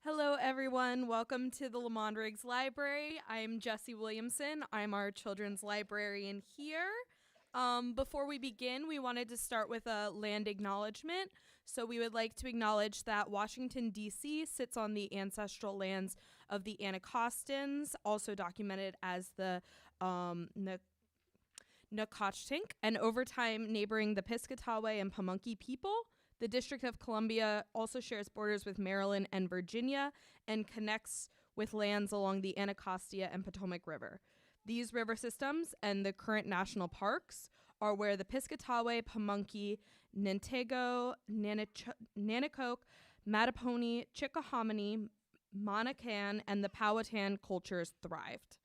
Hello, everyone. Welcome to the Lamond Library. I'm Jessie Williamson. I'm our children's librarian here. Before we begin, we wanted to start with a land acknowledgement. So we would like to acknowledge that Washington, D.C. sits on the ancestral lands of the Anacostans, also documented as the Nacotchtank, and over time neighboring the Piscataway and Pamunkey people. The District of Columbia also shares borders with Maryland and Virginia and connects with lands along the Anacostia and Potomac River. These river systems and the current national parks are where the Piscataway, Pamunkey, Nantego, Nanacoke, Mattapony, Chickahominy, Monacan, and the Powhatan cultures thrived.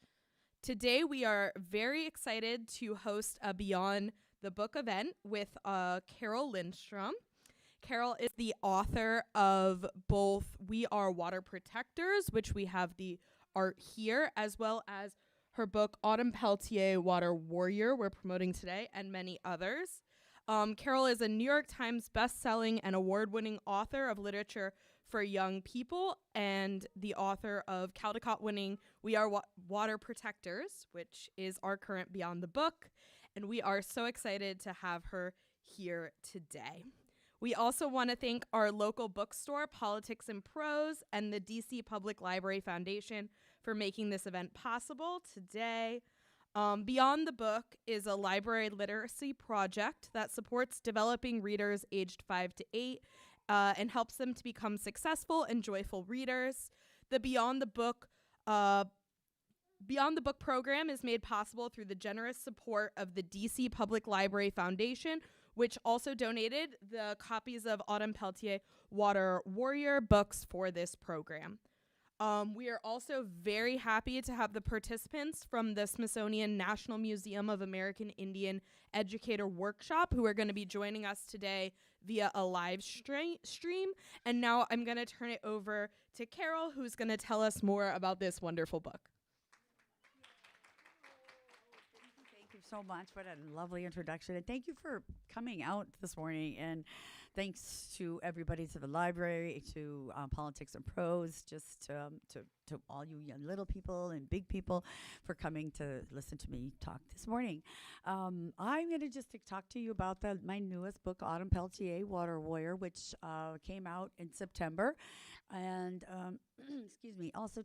Today, we are very excited to host a Beyond the Book event with Carole Lindstrom. Carole is the author of both We Are Water Protectors, which we have the art here, as well as her book Autumn Peltier, Water Warrior, we're promoting today, and many others. Carole is a New York Times bestselling and award-winning author of literature for young people and the author of Caldecott-winning We Are Water Protectors, which is our current Beyond the Book, and we are so excited to have her here today. We also want to thank our local bookstore, Politics and Prose, and the DC Public Library Foundation for making this event possible today. Beyond the Book is a library literacy project that supports developing readers aged 5 to 8 and helps them to become successful and joyful readers. The Beyond the Book program is made possible through the generous support of the DC Public Library Foundation, which also donated the copies of Autumn Peltier Water Warrior books for this program. We are also very happy to have the participants from the Smithsonian National Museum of American Indian Educator Workshop who are going to be joining us today via a live stream. And now I'm going to turn it over to Carole, who's going to tell us more about this wonderful book. Thank you so much. What a lovely introduction. And thank you for coming out this morning. And thanks to everybody, to the library, to Politics and Prose, just to all you young little people and big people for coming to listen to me talk this morning. I'm going to just talk to you about my newest book, Autumn Peltier, Water Warrior, which came out in September. And excuse me, also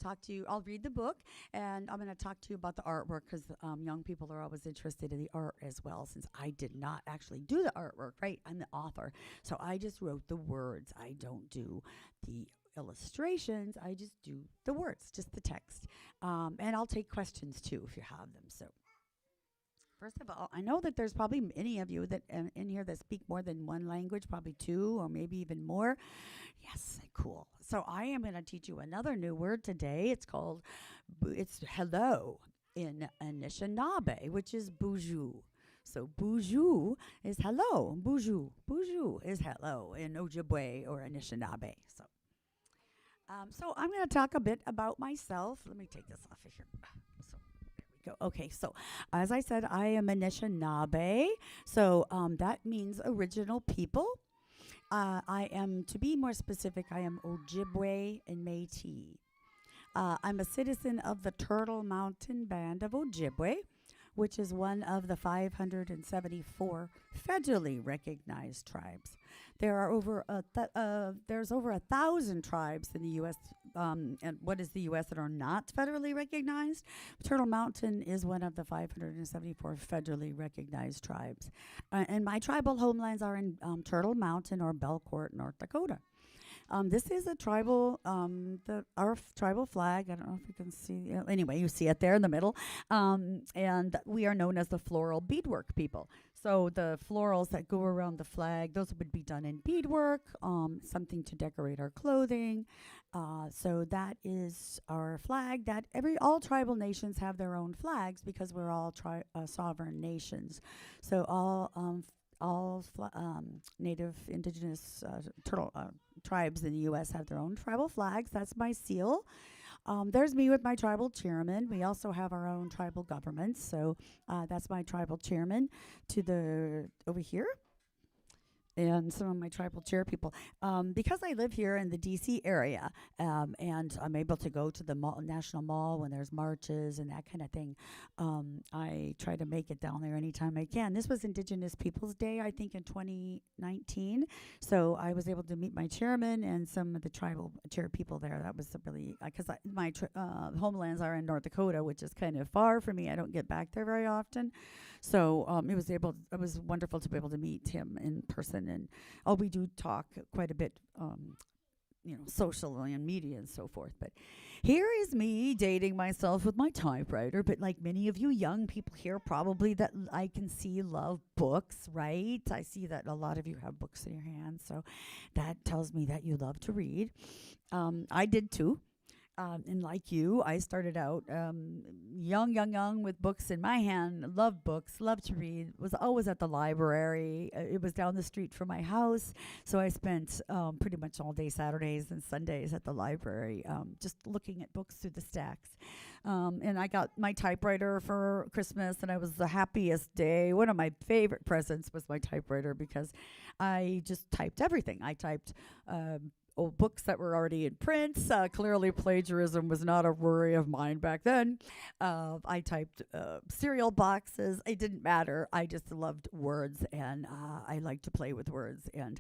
I'll read the book, and I'm going to talk to you about the artwork because young people are always interested in the art as well, since I did not actually do the artwork, right? I'm the author. So I just wrote the words. I don't do the illustrations. I just do the words, just the text. And I'll take questions too if you have them. So first of all, I know that there's probably many of you that in here that speak more than one language, probably two or maybe even more. Yes, cool. So I am going to teach you another new word today. It's hello in Anishinaabe, which is boujou. So boujou is hello. Boujou. Boujou is hello in Ojibwe or Anishinaabe. So I'm going to talk a bit about myself. Let me take this off of here. So there we go. Okay, so as I said, I am Anishinaabe. So that means original people. I am, to be more specific, I am Ojibwe and Métis. I'm a citizen of the Turtle Mountain Band of Ojibwe, which is one of the 574 federally recognized tribes. There are there's over 1,000 tribes in the U.S. And what is the U.S. that are not federally recognized? Turtle Mountain is one of the 574 federally recognized tribes. And my tribal homelands are in Turtle Mountain or Belcourt, North Dakota. This is a tribal, our tribal flag. I don't know if you can see. Anyway, you see it there in the middle. And we are known as the floral beadwork people. So the florals that go around the flag, those would be done in beadwork, something to decorate our clothing. So that is our flag. All tribal nations have their own flags because we're all sovereign nations. So all native indigenous turtle tribes in the U.S. have their own tribal flags. That's my seal. There's me with my tribal chairman. We also have our own tribal governments. So that's my tribal chairman over here. and some of my tribal chair people. Because I live here in the DC area, and I'm able to go to the National Mall when there's marches and that kind of thing, I try to make it down there anytime I can. This was Indigenous Peoples Day, I think, in 2019. So I was able to meet my chairman and some of the tribal chair people there. That was really, because my homelands are in North Dakota, which is kind of far for me. I don't get back there very often. So it was wonderful to be able to meet him in person. And we do talk quite a bit, socially and media and so forth. But here is me dating myself with my typewriter. But like many of you young people here, probably that I can see love books, right? I see that a lot of you have books in your hands. So that tells me that you love to read. I did too. And like you, I started out young with books in my hand. Loved books, loved to read. Was always at the library. It was down the street from my house, so I spent pretty much all day Saturdays and Sundays at the library, just looking at books through the stacks. And I got my typewriter for Christmas, and I was the happiest day. One of my favorite presents was my typewriter because I just typed everything. I typed old books that were already in print. Clearly, plagiarism was not a worry of mine back then. I typed cereal boxes. It didn't matter. I just loved words, and I liked to play with words. And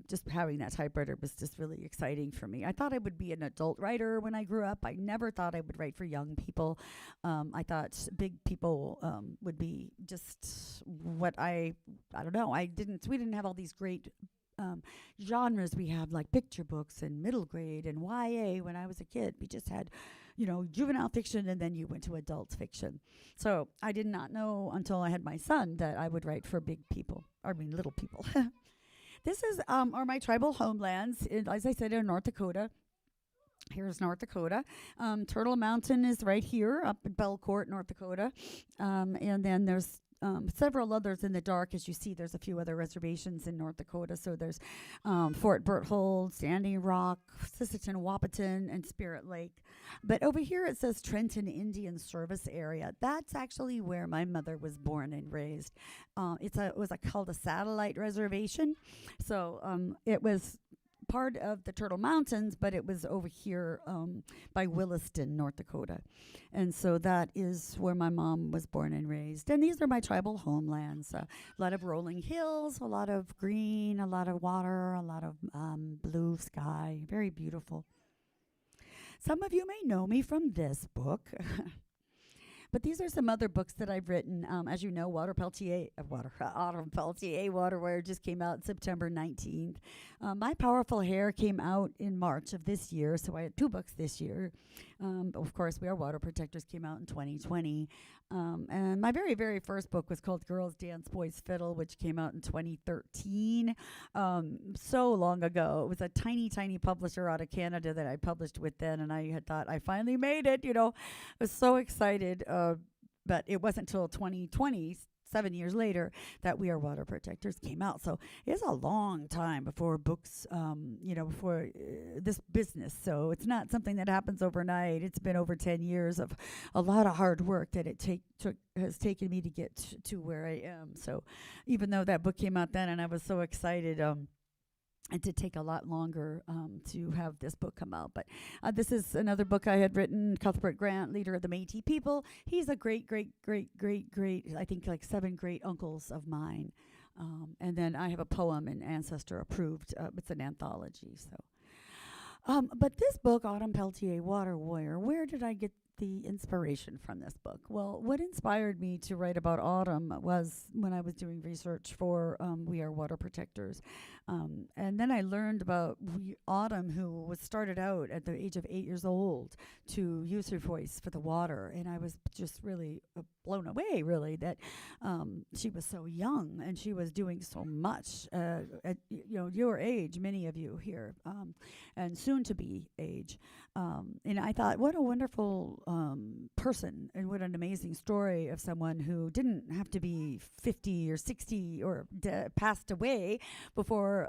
just having that typewriter was just really exciting for me. I thought I would be an adult writer when I grew up. I never thought I would write for young people. I thought big people would be just what I don't know. We didn't have all these great genres we have, like picture books and middle grade and YA. When I was a kid, we just had, juvenile fiction, and then you went to adult fiction. So I did not know until I had my son that I would write for little people. This is are my tribal homelands, as I said, in North Dakota. Here's North Dakota. Turtle Mountain is right here up in Belcourt, North Dakota. And then there's several others in the dark. As you see, there's a few other reservations in North Dakota. So there's Fort Berthold, Standing Rock, Sisseton, Wahpeton, and Spirit Lake. But over here it says Trenton Indian Service Area. That's actually where my mother was born and raised. It was called a satellite reservation. So it was part of the Turtle Mountains, but it was over here by Williston, North Dakota. And so that is where my mom was born and raised. And these are my tribal homelands. A lot of rolling hills, a lot of green, a lot of water, a lot of blue sky. Very beautiful. Some of you may know me from this book. But these are some other books that I've written. As you know, Autumn Peltier Waterwire just came out September 19th. My Powerful Hair came out in March of this year, so I had 2 books this year. Of course, We Are Water Protectors came out in 2020. And my very, very first book was called Girls Dance, Boys Fiddle, which came out in 2013. So long ago. It was a tiny, tiny publisher out of Canada that I published with then, and I had thought, I finally made it, I was so excited. But it wasn't until 2020, 7 years later, that We Are Water Protectors came out. So it's a long time before books, before this business. So it's not something that happens overnight. It's been over 10 years of a lot of hard work that has taken me to get to where I am. So even though that book came out then and I was so excited, it did take a lot longer to have this book come out. But this is another book I had written, Cuthbert Grant, leader of the Métis people. He's a great, I think like 7 great uncles of mine. And then I have a poem and ancestor approved. It's an anthology. But this book, Autumn Peltier, Water Warrior, where did I get the inspiration from this book? Well, what inspired me to write about Autumn was when I was doing research for We Are Water Protectors. And then I learned about Autumn, who was started out at the age of 8 years old to use her voice for the water. And I was just really blown away, really, that she was so young and she was doing so much at your age, many of you here, and soon to be age. And I thought, what a wonderful person, and what an amazing story of someone who didn't have to be 50 or 60 or passed away before,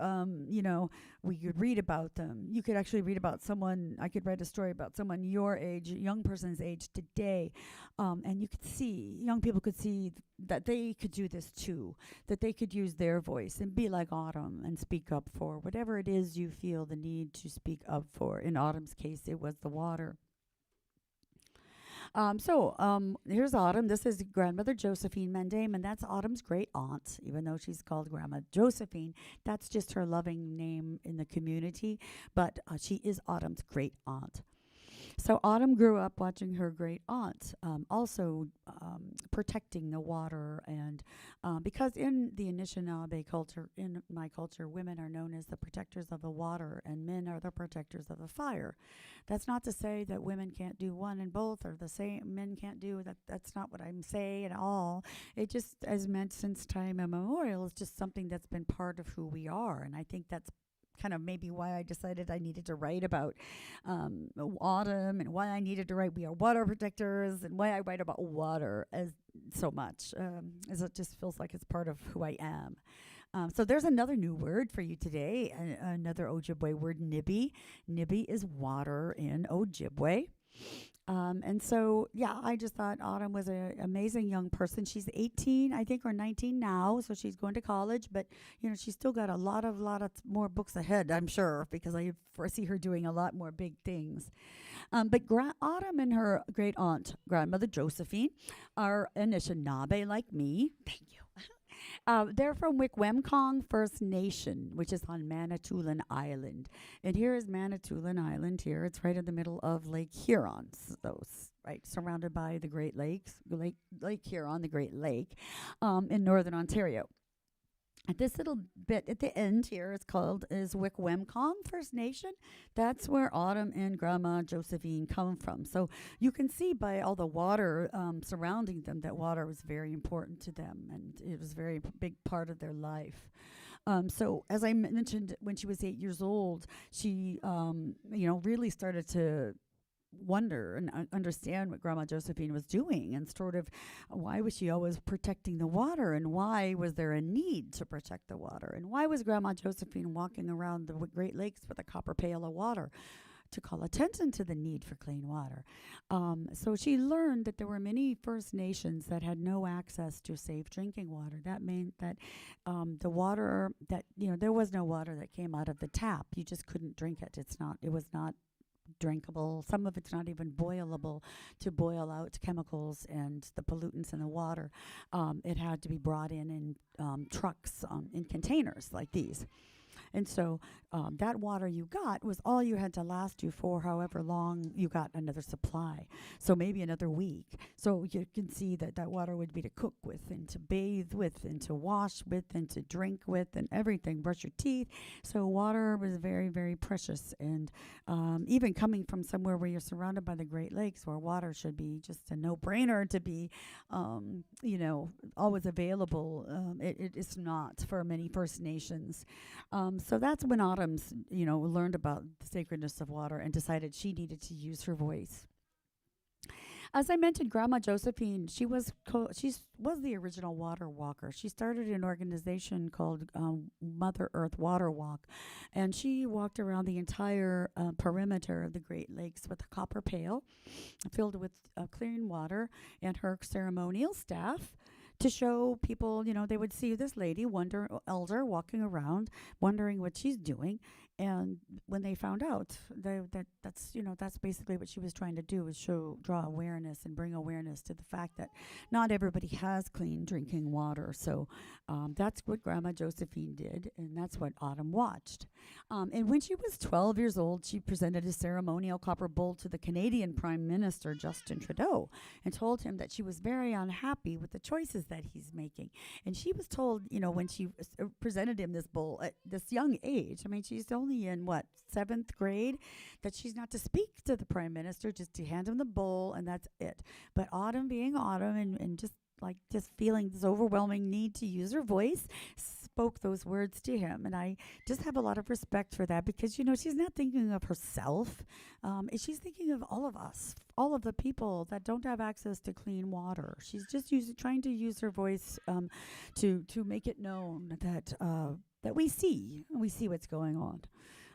we could read about them. You could actually read about someone, I could write a story about someone your age, young person's age today, and you could see, young people could see that they could do this too, that they could use their voice and be like Autumn and speak up for whatever it is you feel the need to speak up for. In Autumn's case, it was the water. Here's Autumn. This is grandmother Josephine Mandamin. That's Autumn's great aunt, even though she's called Grandma Josephine. That's just her loving name in the community, but she is Autumn's great aunt. So Autumn grew up watching her great aunt also protecting the water, and because in the Anishinaabe culture, in my culture, women are known as the protectors of the water and men are the protectors of the fire. That's not to say that women can't do one and both, or the same men can't do that. That's not what I'm saying at all. It just has meant since time immemorial. It's just something that's been part of who we are, and I think that's kind of maybe why I decided I needed to write about autumn, and why I needed to write We Are Water Protectors, and why I write about water as so much, as it just feels like it's part of who I am. So there's another new word for you today, another Ojibwe word, nibi. Nibi is water in Ojibwe. And so, I just thought Autumn was an amazing young person. She's 18, I think, or 19 now, so she's going to college. But, she's still got a lot of more books ahead, I'm sure, because I foresee her doing a lot more big things. But Autumn and her great aunt, grandmother Josephine, are Anishinaabe like me. Thank you. They're from Wickwemcong First Nation, which is on Manitoulin Island. And here is Manitoulin Island here. It's right in the middle of Lake Huron, right, surrounded by the Great Lakes, Lake Huron, the Great Lake, in northern Ontario. And this little bit at the end here is Wickwemcong First Nation. That's where Autumn and Grandma Josephine come from. So you can see by all the water surrounding them that water was very important to them, and it was a very big part of their life. So as I mentioned, when she was 8 years old, she, really started to wonder and understand what Grandma Josephine was doing, and sort of why was she always protecting the water, and why was there a need to protect the water, and why was Grandma Josephine walking around the Great Lakes with a copper pail of water to call attention to the need for clean water. So she learned that there were many First Nations that had no access to safe drinking water. That meant that the water that, there was no water that came out of the tap. You just couldn't drink it. It was not drinkable. Some of it's not even boilable to boil out chemicals and the pollutants in the water. It had to be brought in trucks, in containers like these. And so that water you got was all you had to last you for however long you got another supply. So maybe another week. So you can see that water would be to cook with, and to bathe with, and to wash with, and to drink with, and everything, brush your teeth. So water was very, very precious. And even coming from somewhere where you're surrounded by the Great Lakes, where water should be just a no-brainer to be, always available, it is not for many First Nations. So that's when Autumn's, learned about the sacredness of water and decided she needed to use her voice. As I mentioned, Grandma Josephine, she was the original water walker. She started an organization called Mother Earth Water Walk, and she walked around the entire perimeter of the Great Lakes with a copper pail filled with clean water, and her ceremonial staff, to show people, they would see this lady, elder, walking around, wondering what she's doing. And when they found out, that's basically what she was trying to do, is draw awareness and bring awareness to the fact that not everybody has clean drinking water. So that's what Grandma Josephine did, and that's what Autumn watched. And when she was 12 years old, she presented a ceremonial copper bowl to the Canadian Prime Minister, Justin Trudeau, and told him that she was very unhappy with the choices that he's making. And she was told, when she presented him this bowl at this young age, she's only in 7th grade, that she's not to speak to the Prime Minister, just to hand him the bowl, and that's it. But Autumn being Autumn, and just feeling this overwhelming need to use her voice, spoke those words to him. And I just have a lot of respect for that because, you know, she's not thinking of herself. She's thinking of all of us, all of the people that don't have access to clean water. She's just trying to use her voice to make it known that we see what's going on.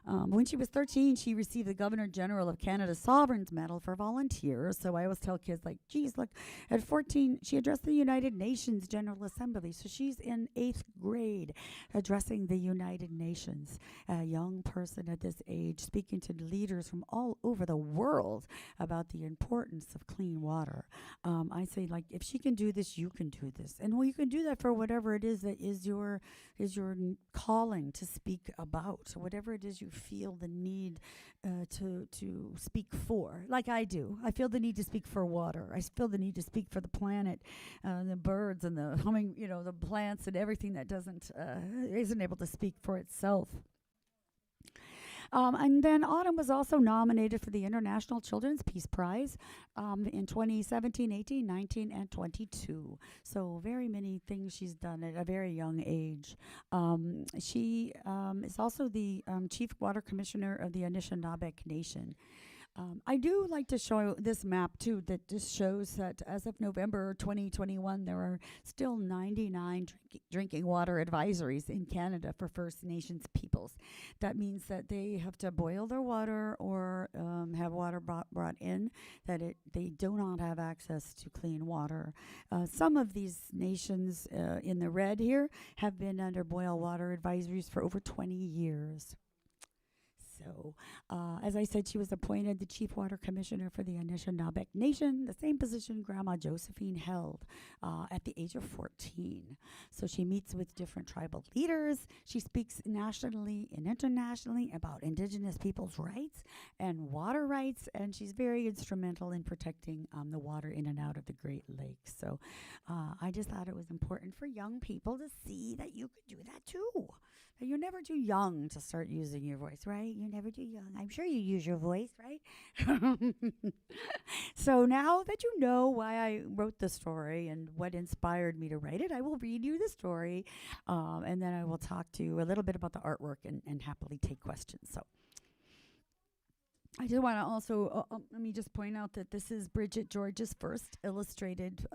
When she was 13, she received the Governor General of Canada's Sovereign's Medal for volunteers. So I always tell kids, like, geez, look, at 14, she addressed the United Nations General Assembly. So she's in 8th grade addressing the United Nations. A young person at this age speaking to leaders from all over the world about the importance of clean water. I say, like, if she can do this, you can do this. And well, you can do that for whatever it is that is your calling to speak about, whatever it is you feel the need to speak for, like I do. I feel the need to speak for water. I feel the need to speak for the planet, the birds and the humming, you know, the plants and everything that isn't able to speak for itself. And then Autumn was also nominated for the International Children's Peace Prize in 2017, 18, 19, and 22. So very many things she's done at a very young age. She is also the Chief Water Commissioner of the Anishinaabe Nation. I do like to show this map, too, that just shows that as of November 2021, there are still 99 drinking water advisories in Canada for First Nations peoples. That means that they have to boil their water or have water brought in, that they do not have access to clean water. Some of these nations in the red here have been under boil water advisories for over 20 years. So, as I said, she was appointed the Chief Water Commissioner for the Anishinaabe Nation, the same position Grandma Josephine held at the age of 14. So she meets with different tribal leaders. She speaks nationally and internationally about Indigenous people's rights and water rights, and she's very instrumental in protecting the water in and out of the Great Lakes. So I just thought it was important for young people to see that you could do that too. You're never too young to start using your voice, right? You're never too young. I'm sure you use your voice, right? So now that you know why I wrote the story and what inspired me to write it, I will read you the story, and then I will talk to you a little bit about the artwork and happily take questions. So I just want to also, let me just point out that this is Bridget George's first illustrated,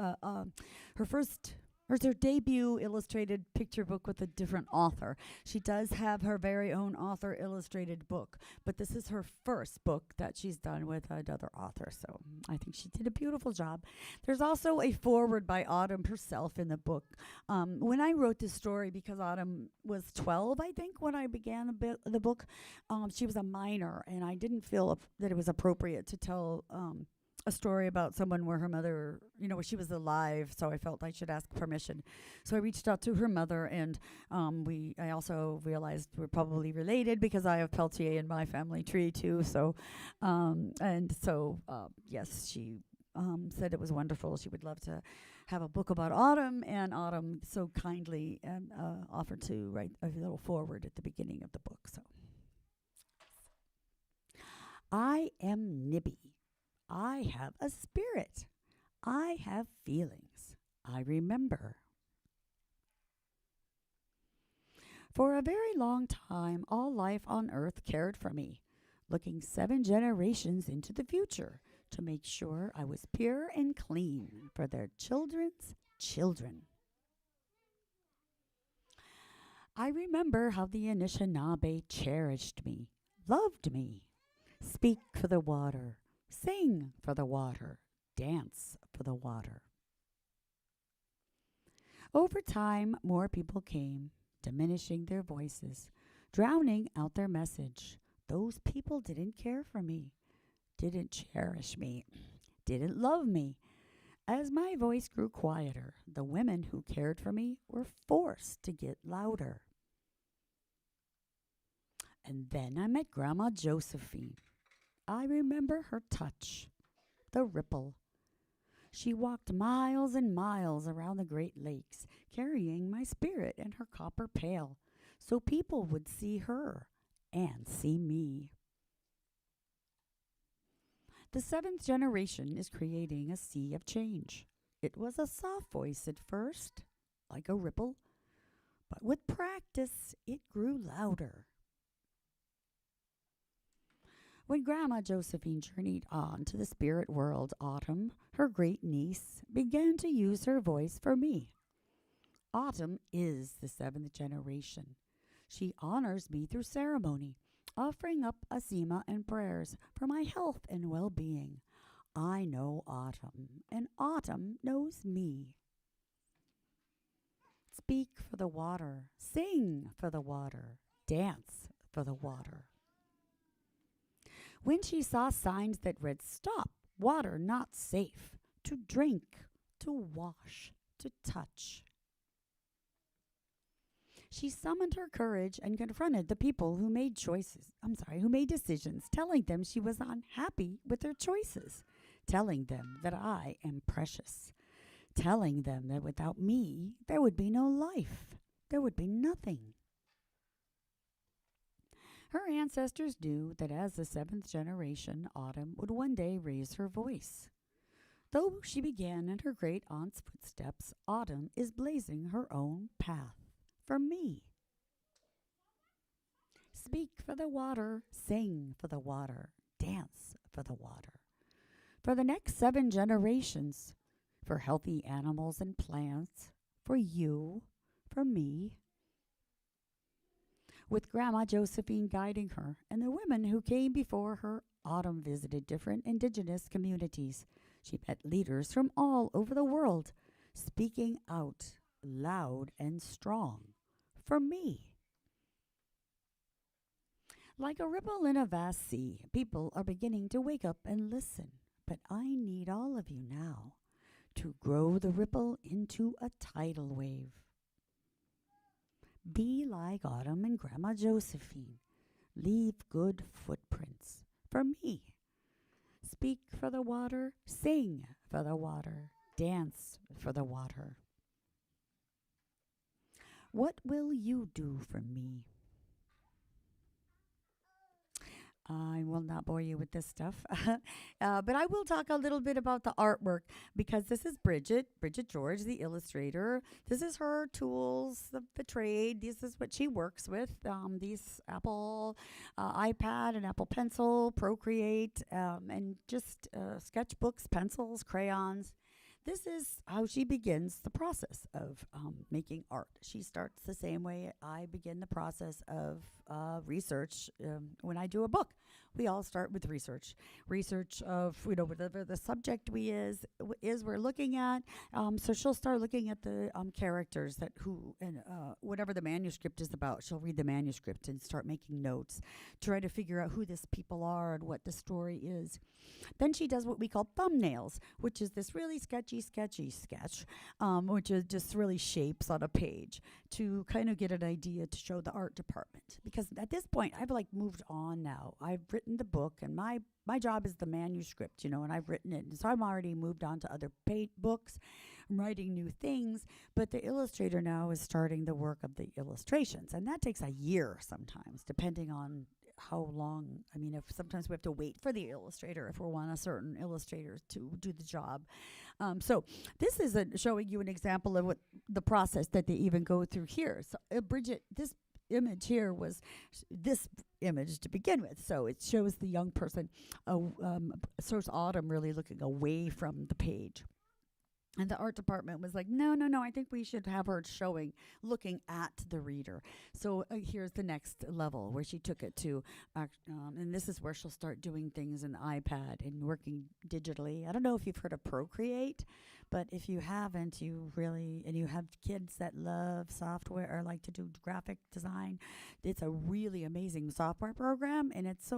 her debut illustrated picture book with a different author. She does have her very own author illustrated book, but this is her first book that she's done with another author. So I think she did a beautiful job. There's also a foreword by Autumn herself in the book. When I wrote this story, because Autumn was 12, I think, when I began the book, she was a minor, and I didn't feel that it was appropriate to tell a story about someone where her mother, you know, where she was alive, so I felt I should ask permission. So I reached out to her mother, and I also realized we're probably related because I have Peltier in my family tree too. So, yes, she said it was wonderful. She would love to have a book about Autumn, and Autumn so kindly offered to write a little foreword at the beginning of the book. So, I am Nibby. I have a spirit. I have feelings. I remember. For a very long time, all life on earth cared for me, looking 7 generations into the future to make sure I was pure and clean for their children's children. I remember how the Anishinaabe cherished me, loved me. Speak for the water. Sing for the water, dance for the water. Over time, more people came, diminishing their voices, drowning out their message. Those people didn't care for me, didn't cherish me, didn't love me. As my voice grew quieter, the women who cared for me were forced to get louder. And then I met Grandma Josephine. I remember her touch, the ripple. She walked miles and miles around the Great Lakes, carrying my spirit in her copper pail, so people would see her and see me. The 7th generation is creating a sea of change. It was a soft voice at first, like a ripple, but with practice, it grew louder. When Grandma Josephine journeyed on to the spirit world, Autumn, her great niece, began to use her voice for me. Autumn is the seventh generation. She honors me through ceremony, offering up asima and prayers for my health and well-being. I know Autumn, and Autumn knows me. Speak for the water, sing for the water, dance for the water. When she saw signs that read, "Stop, water not safe, to drink, to wash, to touch," she summoned her courage and confronted the people who made decisions, telling them she was unhappy with their choices, telling them that I am precious, telling them that without me, there would be no life, there would be nothing. Her ancestors knew that as the seventh generation, Autumn would one day raise her voice. Though she began in her great aunt's footsteps, Autumn is blazing her own path for me. Speak for the water, sing for the water, dance for the water. For the next 7 generations, for healthy animals and plants, for you, for me. With Grandma Josephine guiding her and the women who came before her, Autumn visited different indigenous communities. She met leaders from all over the world, speaking out loud and strong for me. Like a ripple in a vast sea, people are beginning to wake up and listen. But I need all of you now to grow the ripple into a tidal wave. Be like Autumn and Grandma Josephine. Leave good footprints for me. Speak for the water, sing for the water, dance for the water. What will you do for me? I will not bore you with this stuff, but I will talk a little bit about the artwork because this is Bridget George, the illustrator. This is her tools, the trade. This is what she works with, these Apple iPad and Apple Pencil, Procreate, and just sketchbooks, pencils, crayons. This is how she begins the process of making art. She starts the same way I begin the process of research when I do a book. We all start with research of whatever the subject is we're looking at. So she'll start looking at the characters and whatever the manuscript is about. She'll read the manuscript and start making notes, try to figure out who these people are and what the story is. Then she does what we call thumbnails, which is this really sketchy sketch, which is just really shapes on a page to kind of get an idea to show the art department. Because at this point, I've moved on now. I've written the book, and my job is the manuscript, and I've written it. And so I'm already moved on to other books. I'm writing new things, but the illustrator now is starting the work of the illustrations, and that takes a year sometimes, depending on how long. If sometimes we have to wait for the illustrator if we want a certain illustrator to do the job. So this is showing you an example of what the process that they even go through here. So Bridget, this image here was this image to begin with. So it shows the young person, shows Autumn really looking away from the page. And the art department was like, no, I think we should have her looking at the reader. So here's the next level where she took it to, and this is where she'll start doing things in the iPad and working digitally. I don't know if you've heard of Procreate, but if you haven't, and you have kids that love software or like to do graphic design, it's a really amazing software program, and it's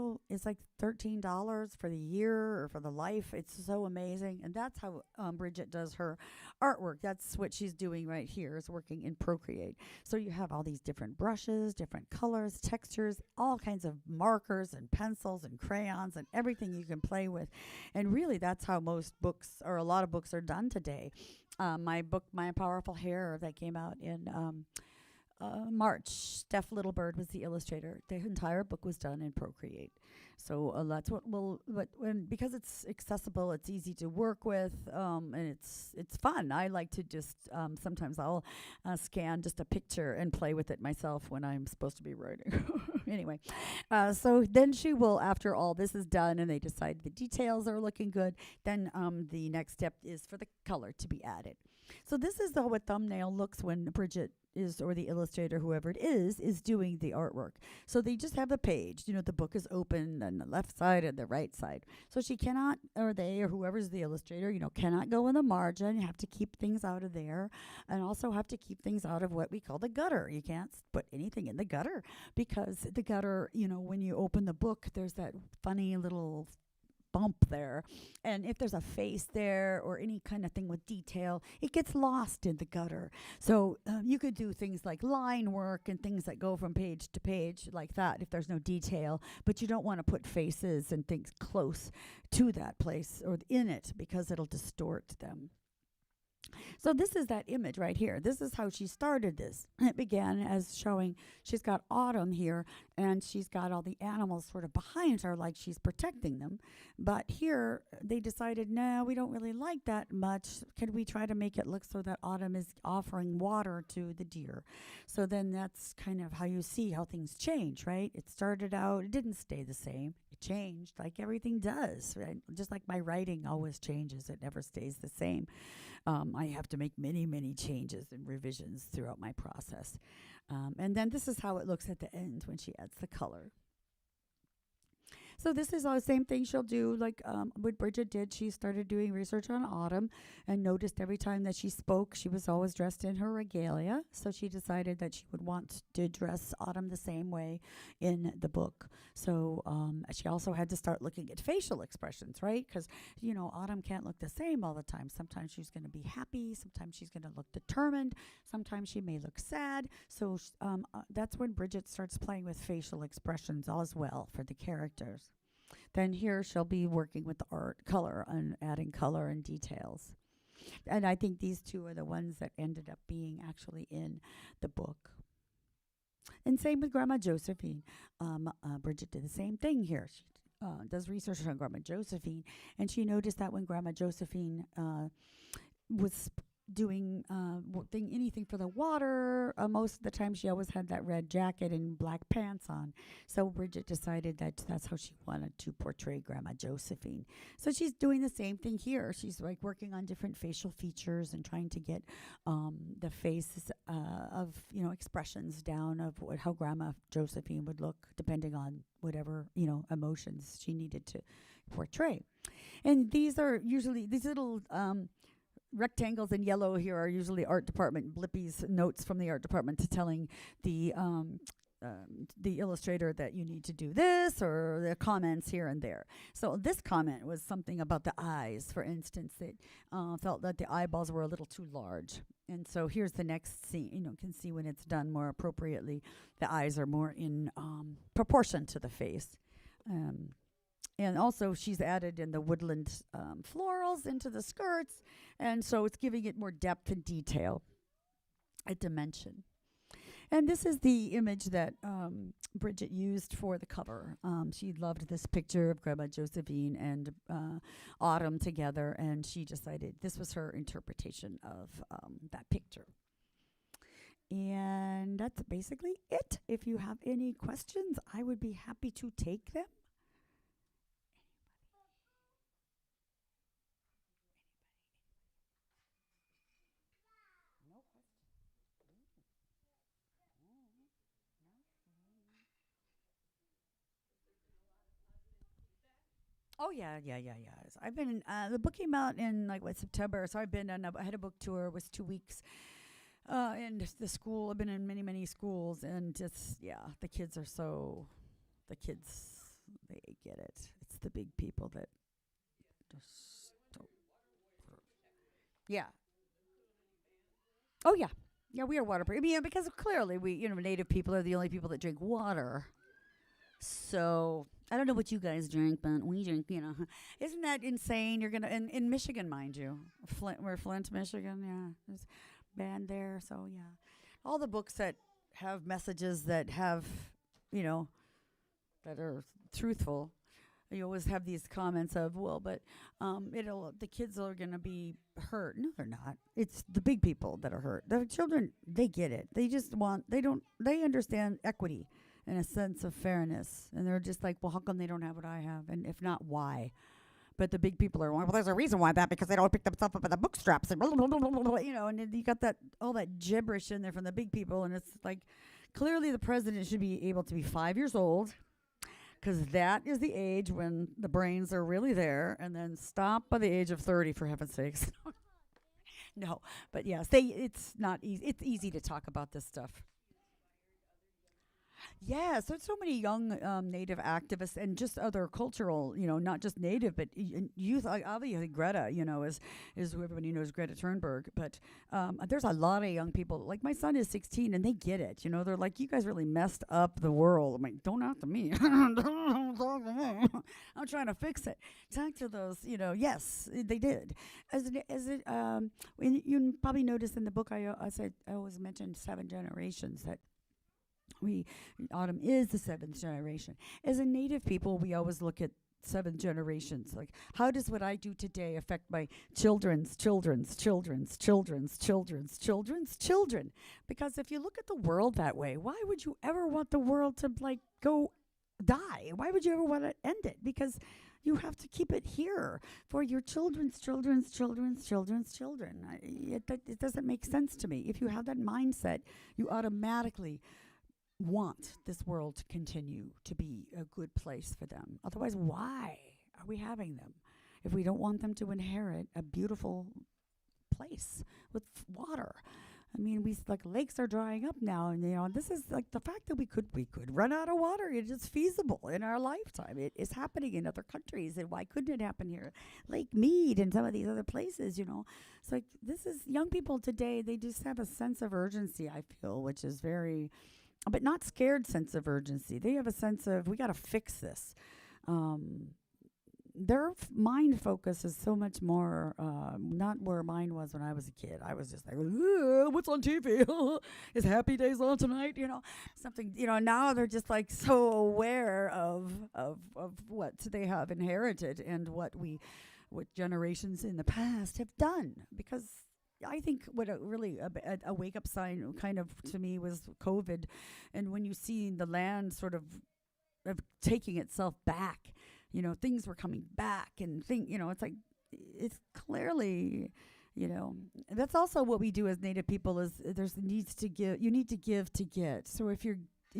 like $13 for the year or for the life. It's so amazing, and that's how Bridget does her artwork. That's what she's doing right here, is working in Procreate. So you have all these different brushes, different colors, textures, all kinds of markers and pencils and crayons and everything you can play with. And really, that's how most books, or a lot of books, are done today. My book, My Powerful Hair, that came out in March. Steph Littlebird was the illustrator. The entire book was done in Procreate. So that's what we'll. But because it's accessible, it's easy to work with, and it's fun. I like to just sometimes I'll scan just a picture and play with it myself when I'm supposed to be writing. Anyway, so then she will, after all this is done and they decide the details are looking good, then the next step is for the color to be added. So this is how a thumbnail looks when Bridget is, or the illustrator, whoever it is doing the artwork. So they just have a page. The book is open on the left side and the right side. So she cannot, or they, or whoever's the illustrator, cannot go in the margin. You have to keep things out of there, and also have to keep things out of what we call the gutter. You can't put anything in the gutter, because the gutter, when you open the book, there's that funny little bump there, and if there's a face there or any kind of thing with detail, it gets lost in the gutter. So you could do things like line work and things that go from page to page like that if there's no detail, but you don't want to put faces and things close to that place or in it, because it'll distort them. So this is that image right here. This is how she started this. It began as showing she's got Autumn here, and she's got all the animals sort of behind her like she's protecting them. But here they decided, no, we don't really like that much. Can we try to make it look so that Autumn is offering water to the deer? So then that's kind of how you see how things change, right? It started out, it didn't stay the same. It changed like everything does, right? Just like my writing always changes. It never stays the same. I have to make many, many changes and revisions throughout my process. And then this is how it looks at the end when she adds the color. So this is all the same thing she'll do, like what Bridget did. She started doing research on Autumn and noticed every time that she spoke, she was always dressed in her regalia. So she decided that she would want to dress Autumn the same way in the book. So she also had to start looking at facial expressions, right? Because, Autumn can't look the same all the time. Sometimes she's going to be happy. Sometimes she's going to look determined. Sometimes she may look sad. So that's when Bridget starts playing with facial expressions as well for the characters. Then here she'll be working with the color and adding color and details. And I think these two are the ones that ended up being actually in the book. And same with Grandma Josephine. Bridget did the same thing here. She does research on Grandma Josephine, and she noticed that when Grandma Josephine was doing anything for the water, most of the time she always had that red jacket and black pants on. So Bridget decided that that's how she wanted to portray Grandma Josephine. So she's doing the same thing here. She's like working on different facial features and trying to get the faces of expressions down of how Grandma Josephine would look, depending on whatever emotions she needed to portray. And these are usually these little rectangles in yellow here are usually art department blippies, notes from the art department to telling the illustrator that you need to do this, or the comments here and there. So this comment was something about the eyes, for instance, that felt that the eyeballs were a little too large. And so here's the next scene. You can see when it's done more appropriately, the eyes are more in proportion to the face. And also she's added in the woodland florals into the skirts. And so it's giving it more depth and detail, a dimension. And this is the image that Bridget used for the cover. She loved this picture of Grandma Josephine and Autumn together, and she decided this was her interpretation of that picture. And that's basically it. If you have any questions, I would be happy to take them. Oh yeah. I've been the book came out in September, so I've been on. I had a book tour. It was 2 weeks, and the school. I've been in many schools, and just the kids are they get it. It's the big people that just don't. Yeah. Oh yeah. We are water. Because clearly we Native people are the only people that drink water. So I don't know what you guys drink, but we drink, Isn't that insane? You're going to, in Michigan, mind you. We're Flint, Michigan, yeah. There's a band there, so yeah. All the books that have messages that have, you know, that are truthful. You always have these comments of, well, but the kids are going to be hurt. No, they're not. It's the big people that are hurt. The children, they get it. They understand equity and a sense of fairness. And they're just like, well, how come they don't have what I have? And if not, why? But the big people are, well, there's a reason why because they don't pick themselves up by the bootstraps and blah, blah, blah, blah, blah, you know, and then you got all that gibberish in there from the big people. And it's like, clearly the president should be able to be 5 years old, because that is the age when the brains are really there, and then stop by the age of 30, for heaven's sakes. No, but yes, it's not easy. It's easy to talk about this stuff. Yeah, so many young Native activists and just other cultural, not just Native, but youth. Obviously, Greta, is who everybody knows, Greta Thunberg. But there's a lot of young people. Like my son is 16, and they get it. They're like, you guys really messed up the world. I'm like, don't talk to me. I'm trying to fix it. Talk to those. Yes, they did. You probably noticed in the book, I always mentioned 7 generations that. Autumn is the 7th generation. As a Native people, we always look at 7 generations. Like, how does what I do today affect my children's children's children's children's children's children's children? Because if you look at the world that way, why would you ever want the world to go die? Why would you ever want to end it? Because you have to keep it here for your children's children's children's children's children. It doesn't make sense to me. If you have that mindset, you automatically want this world to continue to be a good place for them. Otherwise, why are we having them if we don't want them to inherit a beautiful place with water? I mean, lakes are drying up now, and this is like the fact that we could run out of water. It is feasible in our lifetime. It is happening in other countries, and why couldn't it happen here? Lake Mead and some of these other places, It's like, this is young people today. They just have a sense of urgency, I feel, which is very, but not scared sense of urgency. They have a sense of, we got to fix this. Their mind focus is so much more not where mine was when I was a kid. I was just like, what's on TV? Is Happy Days on tonight? Something, now they're just like so aware of what they have inherited and what generations in the past have done. Because I think what a wake-up sign kind of to me was COVID, and when you see the land sort of taking itself back, things were coming back, and it's like, it's clearly, that's also what we do as Native people is you need to give to get. So if you're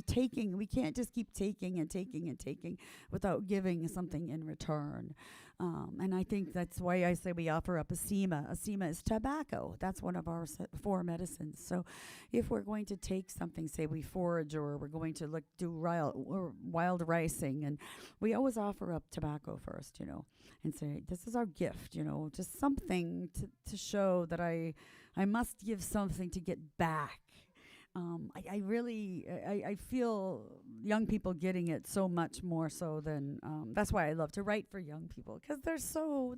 taking, we can't just keep taking and taking and taking without giving something in return. And I think that's why I say we offer up a SEMA. A SEMA is tobacco. That's one of our 4 medicines. So if we're going to take something, say we forage, or we're going to do wild ricing, and we always offer up tobacco first, and say, this is our gift, just something to show that I must give something to get back. I feel young people getting it so much more so than, that's why I love to write for young people, because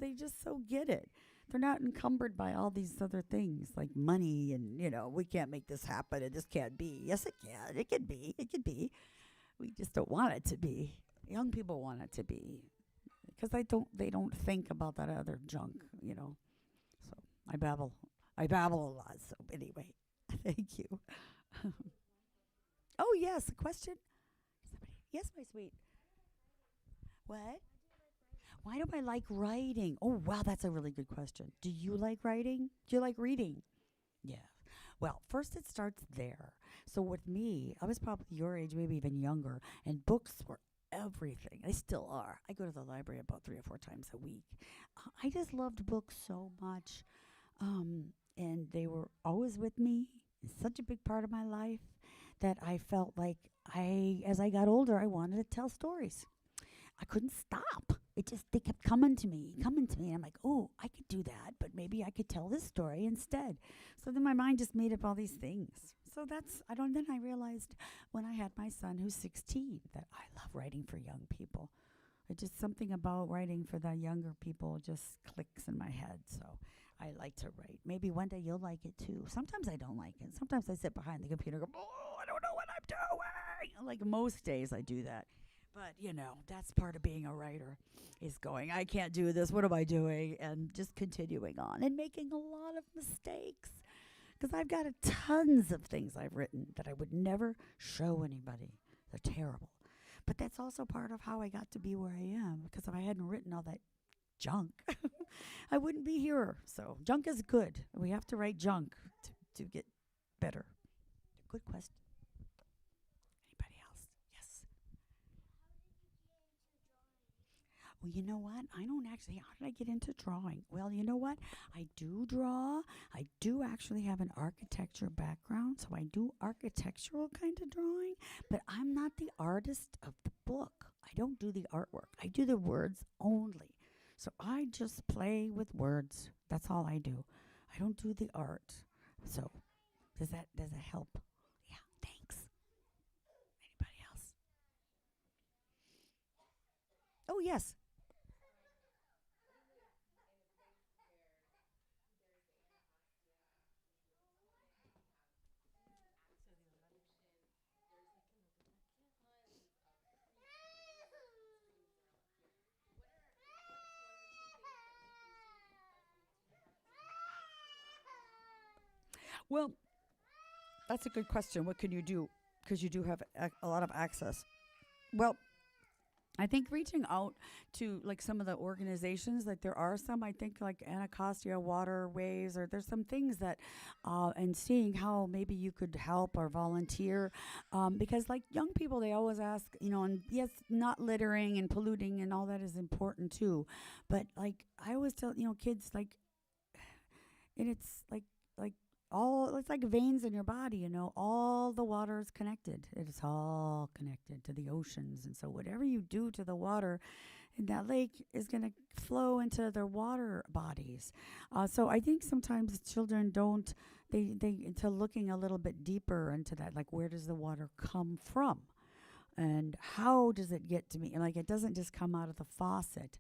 they just so get it. They're not encumbered by all these other things like money and, we can't make this happen and this can't be. Yes, it can. It can be. It can be. We just don't want it to be. Young people want it to be, because they don't think about that other junk, So I babble a lot. So anyway, thank you. Oh, yes, a question? Yes, my sweet. What? Why do I like writing? Oh, wow, that's a really good question. Do you like writing? Do you like reading? Yeah. Well, first it starts there. So with me, I was probably your age, maybe even younger, and books were everything. They still are. I go to the library about 3 or 4 times a week. I just loved books so much, and they were always with me. It's such a big part of my life that I felt like as I got older, I wanted to tell stories. I couldn't stop. They kept coming to me. And I'm like, oh, I could do that, but maybe I could tell this story instead. So then my mind just made up all these things. So then I realized when I had my son who's 16 that I love writing for young people. It's just something about writing for the younger people just clicks in my head. So I like to write. Maybe one day you'll like it too. Sometimes I don't like it. Sometimes I sit behind the computer and go, oh, I don't know I'm doing? Like most days I do that. But, that's part of being a writer is going, I can't do this. What am I doing? And just continuing on and making a lot of mistakes. Because I've got tons of things I've written that I would never show anybody. They're terrible. But that's also part of how I got to be where I am. Because if I hadn't written all that junk, I wouldn't be here. So junk is good. We have to write junk to get better. Good question. Anybody else? Yes. Well, you know what? I don't actually. How did I get into drawing? Well, you know what? I do draw. I do actually have an architecture background, so I do architectural kind of drawing, but I'm not the artist of the book. I don't do the artwork. I do the words only. So I just play with words. That's all I do. I don't do the art. So does that help? Yeah, thanks. Anybody else? Oh, yes. Well, that's a good question. What can you do? Because you do have a lot of access. Well, I think reaching out to like some of the organizations, like there are some, I think like Anacostia Waterways, or there's some things that, and seeing how maybe you could help or volunteer, because like young people, they always ask, and yes, not littering and polluting and all that is important too, but like I always tell, kids like, and it's like all it's like veins in your body, all the water is connected. It is all connected to the oceans, and so whatever you do to the water in that lake is going to flow into their water bodies. So I think sometimes children don't they into looking a little bit deeper into that, like where does the water come from? And how does it get to me? And like it doesn't just come out of the faucet.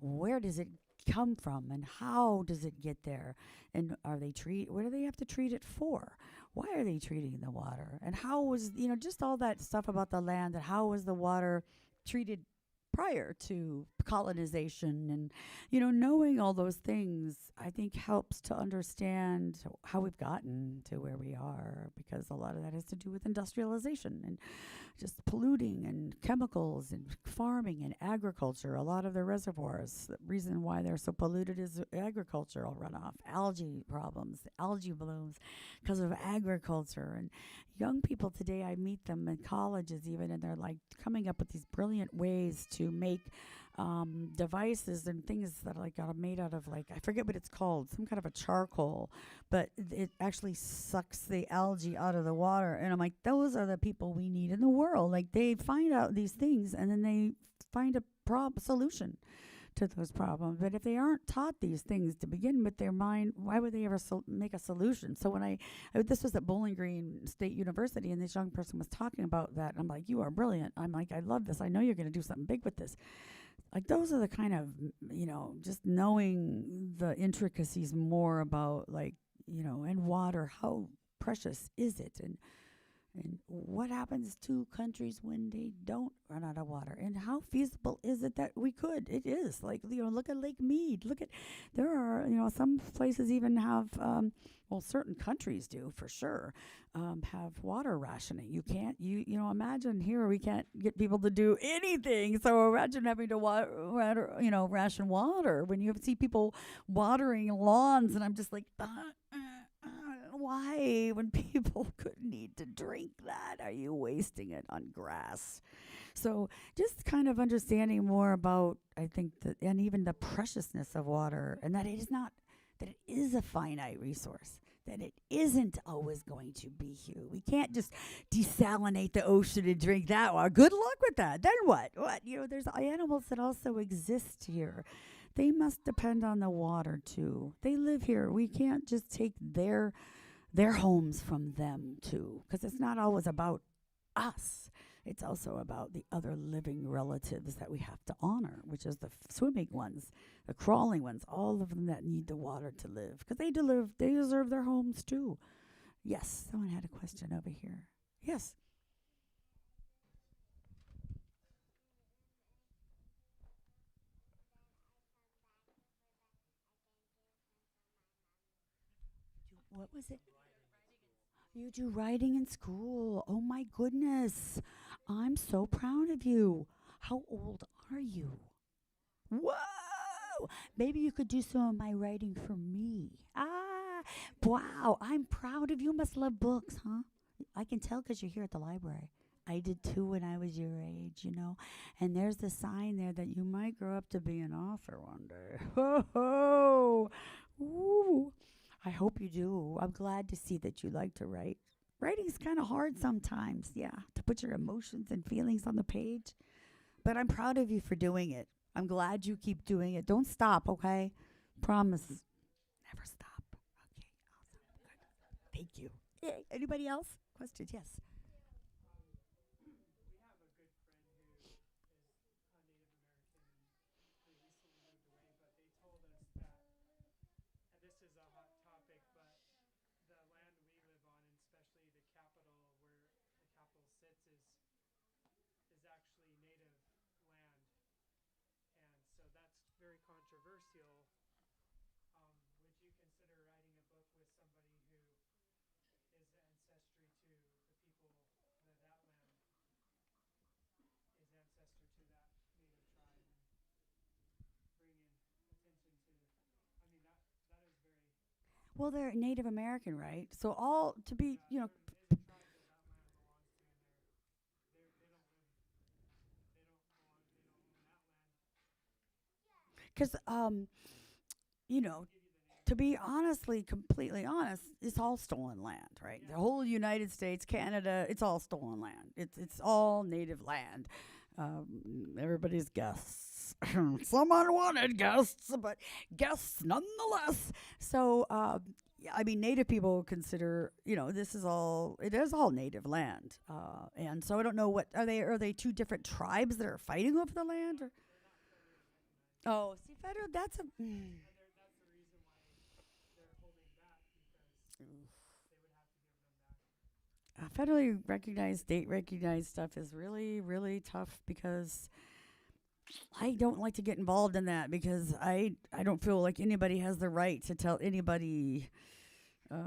Where does it come from, and how does it get there? And what do they have to treat it for? Why are they treating the water? And how was, just all that stuff about the land, and how was the water treated prior to colonization? And, knowing all those things, I think helps to understand how we've gotten to where we are, because a lot of that has to do with industrialization and just polluting and chemicals and farming and agriculture. A lot of the reservoirs, the reason why they're so polluted is agricultural runoff, algae problems, algae blooms because of agriculture. And young people today, I meet them in colleges even, and they're like coming up with these brilliant ways to make devices and things that are made out of, like, I forget what it's called, some kind of a charcoal, but it actually sucks the algae out of the water. And I'm like, those are the people we need in the world. Like, they find out these things and then they find a solution to those problems. But if they aren't taught these things to begin with, their mind, why would they ever make a solution? So when this was at Bowling Green State University, and this young person was talking about that, and I'm like, you are brilliant. I'm like, I love this. I know you're going to do something big with this. Like, those are the kind of, just knowing the intricacies more about, like, and water, how precious is it? And what happens to countries when they don't run out of water? And how feasible is it that we could? It is. Like, look at Lake Mead. There are, some places even have, certain countries do for sure, have water rationing. You can't, imagine here we can't get people to do anything. So imagine having to ration water when you see people watering lawns. And I'm just like, why, when people could need to drink that, are you wasting it on grass? So just kind of understanding more about, I think, and even the preciousness of water, and that it is a finite resource, that it isn't always going to be here. We can't just desalinate the ocean and drink that water. Good luck with that. Then what? There's animals that also exist here. They must depend on the water too. They live here. We can't just take their homes from them too, because it's not always about us. It's also about the other living relatives that we have to honor, which is the swimming ones, the crawling ones, all of them that need the water to live, because they deserve their homes too. Yes, someone had a question over here. Yes. What was it? You do writing in school. Oh my goodness. I'm so proud of you. How old are you? Whoa! Maybe you could do some of my writing for me. Ah, wow. I'm proud of you. Must love books, huh? I can tell because you're here at the library. I did too when I was your age, you know. And there's the sign there that you might grow up to be an author one day. Ho ho! Ooh. I hope you do. I'm glad to see that you like to write. Writing's kind of hard sometimes, yeah, to put your emotions and feelings on the page. But I'm proud of you for doing it. I'm glad you keep doing it. Don't stop, okay? Promise. Never stop. Okay, awesome. Good. Thank you. Yay. Anybody else? Questions? Yes. Well, they're Native American, right? So all to be, you know, because you know, to be honestly, completely honest, it's all stolen land, right? The whole United States, Canada, it's all stolen land. It's all native land. Everybody's guests, some unwanted guests, but guests nonetheless. So, yeah, I mean, Native people consider, you know, this is all, it is all native land. And so I don't know what, are they two different tribes that are fighting over the land? Or? Oh, see, federal, that's a, federally recognized, state recognized stuff is really, really tough because I don't like to get involved in that because I don't feel like anybody has the right to tell anybody, you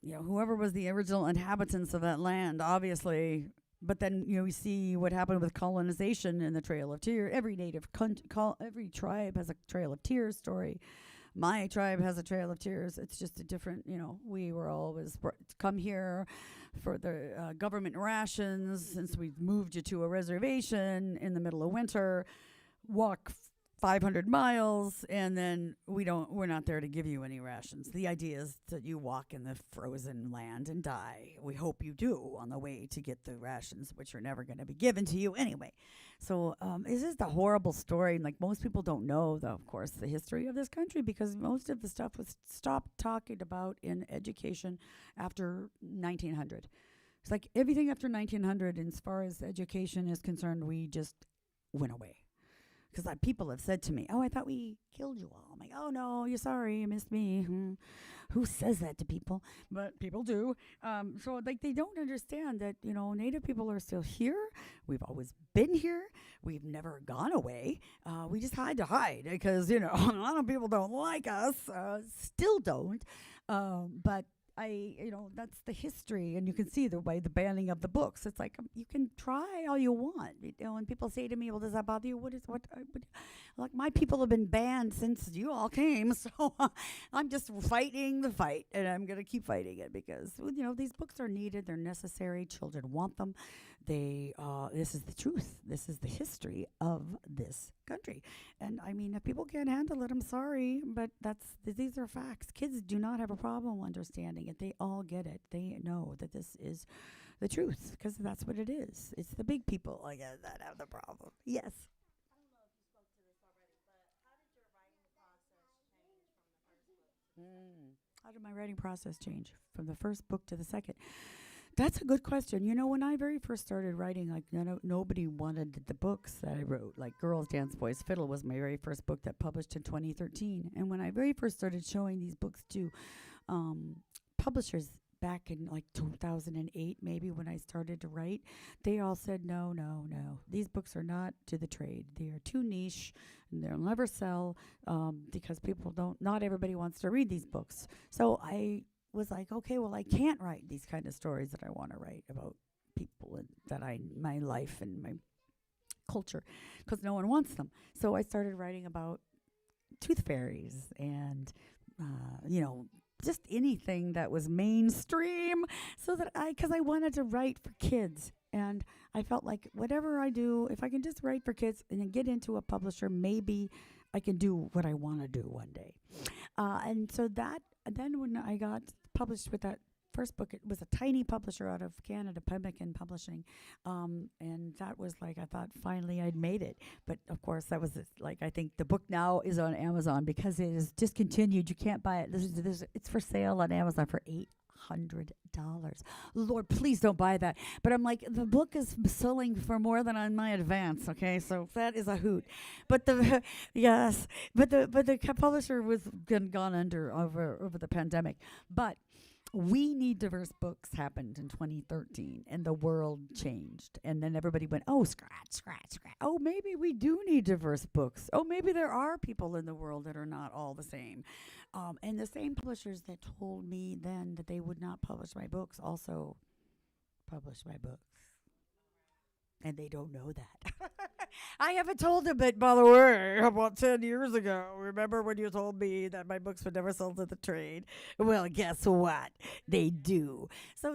know, whoever was the original inhabitants of that land, obviously. But then, you know, we see what happened with colonization and the Trail of Tears. Every every tribe has a Trail of Tears story. My tribe has a Trail of Tears. It's just a different, you know, we were always come here for the government rations since we've moved you to a reservation in the middle of winter, walk 500 miles, and then we're not there to give you any rations. The idea is that you walk in the frozen land and die. We hope you do on the way to get the rations, which are never going to be given to you anyway. So this is the horrible story. Like most people don't know, though, of course, the history of this country because most of the stuff was stopped talking about in education after 1900. It's like everything after 1900, as far as education is concerned, we just went away. Because people have said to me, "Oh, I thought we killed you all." I'm like, "Oh no, you're sorry, you missed me." Who says that to people? But people do. So like they don't understand that Native people are still here. We've always been here. We've never gone away. We just had to hide because a lot of people don't like us. Still don't. But that's the history, and you can see by the banning of the books. It's like you can try all you want, and people say to me, "Well, does that bother you?" Like my people have been banned since you all came, so I'm just fighting the fight, and I'm gonna keep fighting it because these books are needed. They're necessary. Children want them. This is the truth. This is the history of this country. And I mean, if people can't handle it, I'm sorry, but these are facts. Kids do not have a problem understanding it. They all get it. They know that this is the truth because that's what it is. It's the big people, I guess, that have the problem. Yes. How did my writing process change from the first book to the second? That's a good question. When I very first started writing, like nobody wanted the books that I wrote. Like Girls Dance, Boys Fiddle was my very first book that published in 2013. And when I very first started showing these books to publishers back in like 2008, maybe when I started to write, they all said, no. These books are not to the trade. They are too niche. And they'll never sell because not everybody wants to read these books. So I was like, okay, well, I can't write these kind of stories that I want to write about people and my life and my culture, because no one wants them. So I started writing about tooth fairies and, just anything that was mainstream, so that because I wanted to write for kids. And I felt like whatever I do, if I can just write for kids and then get into a publisher, maybe I can do what I want to do one day. And so then when I got published with that first book, it was a tiny publisher out of Canada, Pemmican Publishing, and that was like, I thought finally I'd made it. But of course, that was I think the book now is on Amazon because it is discontinued. You can't buy it. It's for sale on Amazon for $800. Lord, please don't buy that. But I'm like, the book is selling for more than on my advance. Okay, so that is a hoot. But the publisher was gone under over the pandemic. But We Need Diverse Books happened in 2013, and the world changed. And then everybody went, oh, scratch. Oh, maybe we do need diverse books. Oh, maybe there are people in the world that are not all the same. And the same publishers that told me then that they would not publish my books also publish my books. And they don't know that. I haven't told them it, by the way, about 10 years ago. Remember when you told me that my books would never sell to the trade? Well, guess what? They do. So,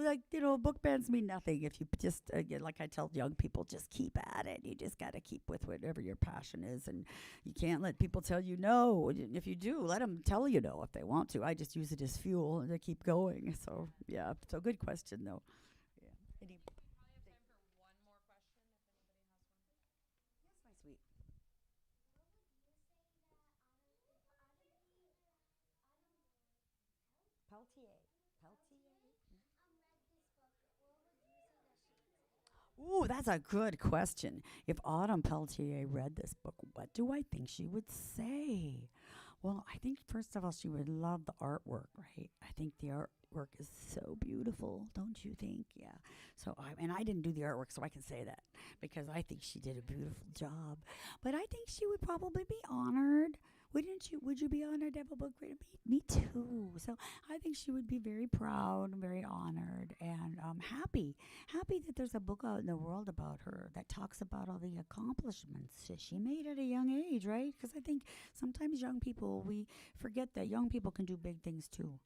book bans mean nothing if you just, like I tell young people, just keep at it. You just got to keep with whatever your passion is. And you can't let people tell you no. If you do, let them tell you no if they want to. I just use it as fuel to keep going. So, yeah. So, good question, though. Yeah. Sweet. Peltier. Ooh, that's a good question. If Autumn Peltier read this book, what do I think she would say? Well, I think first of all, she would love the artwork, right? I think the artwork is so beautiful, don't you think? Yeah. So, I didn't do the artwork, so I can say that because I think she did a beautiful job. But I think she would probably be honored. Wouldn't you? Would you be honored to have a book written? Me too. So I think she would be very proud, very honored, and happy that there's a book out in the world about her that talks about all the accomplishments that she made at a young age, right? Because I think sometimes young people, we forget that young people can do big things too,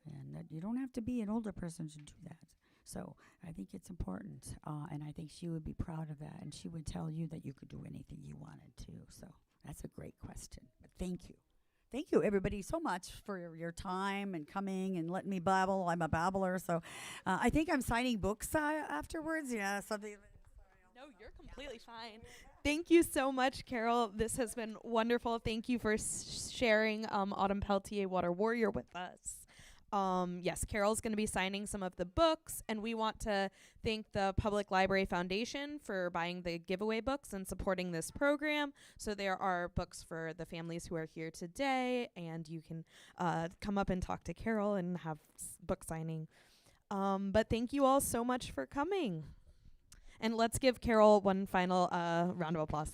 and that you don't have to be an older person to do that. So I think it's important, and I think she would be proud of that, and she would tell you that you could do anything you wanted to. So that's a great question. But thank you. Thank you, everybody, so much for your time and coming and letting me babble. I'm a babbler, so I think I'm signing books afterwards. Yeah, something. No, you're completely fine. Thank you so much, Carole. This has been wonderful. Thank you for sharing Autumn Peltier, Water Warrior, with us. Yes, Carole's going to be signing some of the books, and we want to thank the Public Library Foundation for buying the giveaway books and supporting this program. So there are books for the families who are here today, and you can come up and talk to Carole and have book signing. But thank you all so much for coming. And let's give Carole one final round of applause.